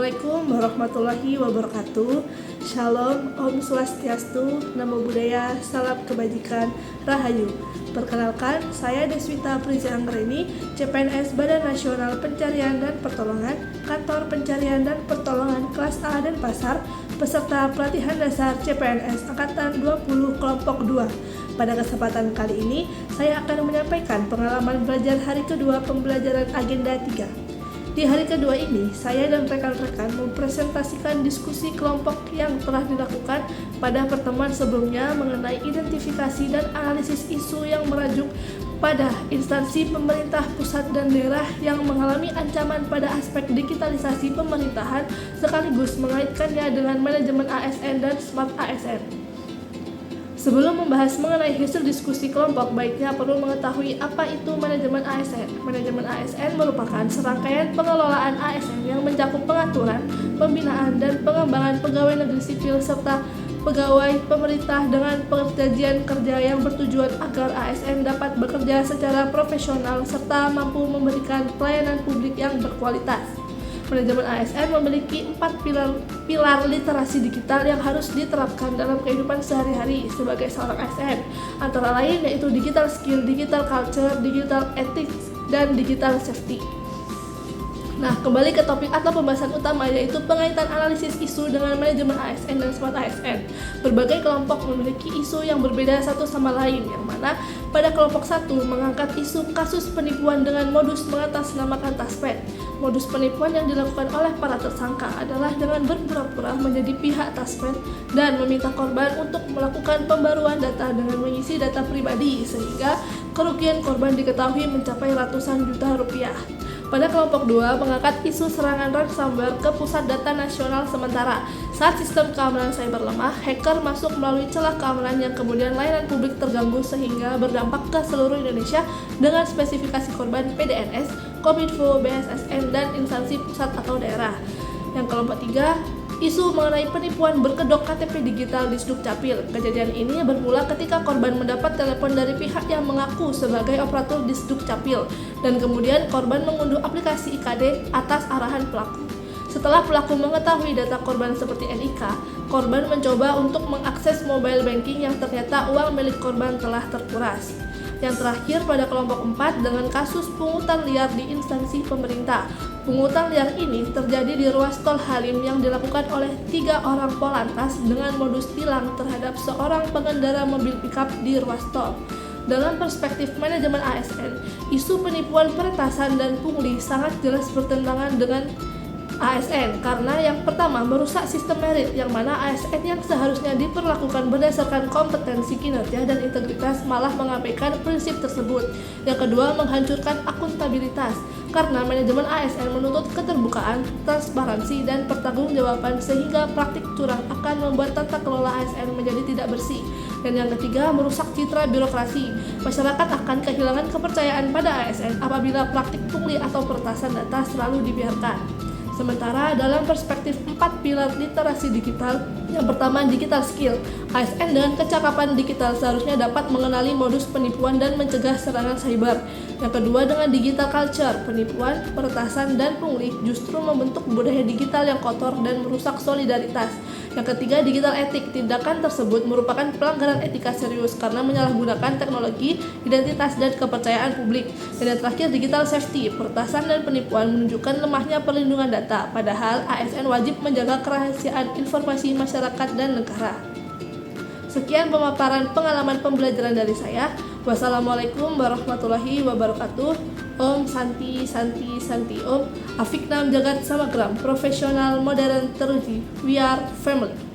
Assalamualaikum warahmatullahi wabarakatuh. Shalom, Om Swastiastu, Namo Buddhaya, Salam Kebajikan, Rahayu. Perkenalkan, saya Deswita Priza Anggreni, CPNS Badan Nasional Pencarian dan Pertolongan, Kantor Pencarian dan Pertolongan Kelas A dan Pasar, peserta pelatihan dasar CPNS Angkatan 20 Kelompok 2. Pada kesempatan kali ini, saya akan menyampaikan pengalaman belajar hari kedua pembelajaran Agenda 3. Di hari kedua ini, saya dan rekan-rekan mempresentasikan diskusi kelompok yang telah dilakukan pada pertemuan sebelumnya mengenai identifikasi dan analisis isu yang merajuk pada instansi pemerintah pusat dan daerah yang mengalami ancaman pada aspek digitalisasi pemerintahan sekaligus mengaitkannya dengan manajemen ASN dan Smart ASN. Sebelum membahas mengenai hasil diskusi kelompok, baiknya perlu mengetahui apa itu manajemen ASN. Manajemen ASN merupakan serangkaian pengelolaan ASN yang mencakup pengaturan, pembinaan, dan pengembangan pegawai negeri sipil serta pegawai pemerintah dengan perjanjian kerja yang bertujuan agar ASN dapat bekerja secara profesional serta mampu memberikan pelayanan publik yang berkualitas. Manajemen ASN memiliki 4 pilar literasi digital yang harus diterapkan dalam kehidupan sehari-hari sebagai seorang ASN, antara lain yaitu digital skill, digital culture, digital ethics, dan digital safety. Nah, kembali ke topik atau pembahasan utama, yaitu pengaitan analisis isu dengan manajemen ASN dan Smart ASN. Berbagai kelompok memiliki isu yang berbeda satu sama lain, yang mana pada kelompok 1 mengangkat isu kasus penipuan dengan modus mengatasnamakan Taspen. Modus penipuan yang dilakukan oleh para tersangka adalah dengan berpura-pura menjadi pihak Taspen dan meminta korban untuk melakukan pembaruan data dengan mengisi data pribadi, sehingga kerugian korban diketahui mencapai ratusan juta rupiah. Pada kelompok 2 mengangkat isu serangan ransomware ke pusat data nasional sementara. Saat sistem keamanan cyber lemah, hacker masuk melalui celah keamanan yang kemudian layanan publik terganggu sehingga berdampak ke seluruh Indonesia dengan spesifikasi korban PDNS, Kominfo, BSSN, dan instansi pusat atau daerah. Yang kelompok 3, isu mengenai penipuan berkedok KTP digital di Sdukcapil. Kejadian ini bermula ketika korban mendapat telepon dari pihak yang mengaku sebagai operator di Sdukcapil dan kemudian korban mengunduh aplikasi IKD atas arahan pelaku. Setelah pelaku mengetahui data korban seperti NIK, korban mencoba untuk mengakses mobile banking yang ternyata uang milik korban telah terkuras. Yang terakhir pada kelompok 4 dengan kasus pungutan liar di instansi pemerintah. Pungutan liar ini terjadi di ruas tol Halim yang dilakukan oleh 3 orang Polantas dengan modus tilang terhadap seorang pengendara mobil pickup di ruas tol. Dalam perspektif manajemen ASN, isu penipuan peretasan dan pungli sangat jelas bertentangan dengan ASN karena yang pertama merusak sistem merit yang mana ASN yang seharusnya diperlakukan berdasarkan kompetensi, kinerja, dan integritas malah mengabaikan prinsip tersebut. Yang kedua menghancurkan akuntabilitas karena manajemen ASN menuntut keterbukaan, transparansi, dan pertanggungjawaban sehingga praktik curang akan membuat tata kelola ASN menjadi tidak bersih. Dan yang ketiga merusak citra birokrasi. Masyarakat akan kehilangan kepercayaan pada ASN apabila praktik pungli atau peretasan data selalu dibiarkan. Sementara dalam perspektif 4 pilar literasi digital, yang pertama digital skill. ASN dengan kecakapan digital seharusnya dapat mengenali modus penipuan dan mencegah serangan cyber. Yang kedua dengan digital culture, penipuan, peretasan, dan pungli justru membentuk budaya digital yang kotor dan merusak solidaritas. Yang ketiga digital etik, tindakan tersebut merupakan pelanggaran etika serius karena menyalahgunakan teknologi, identitas, dan kepercayaan publik. Dan yang terakhir digital safety, peretasan dan penipuan menunjukkan lemahnya perlindungan data, padahal ASN wajib menjaga kerahasiaan informasi masyarakat dan negara. Sekian pemaparan pengalaman pembelajaran dari saya. Wassalamualaikum warahmatullahi wabarakatuh. Om Santi Santi Santi Om. Afiknam Jagat Samagram. Profesional modern teruji. We are family.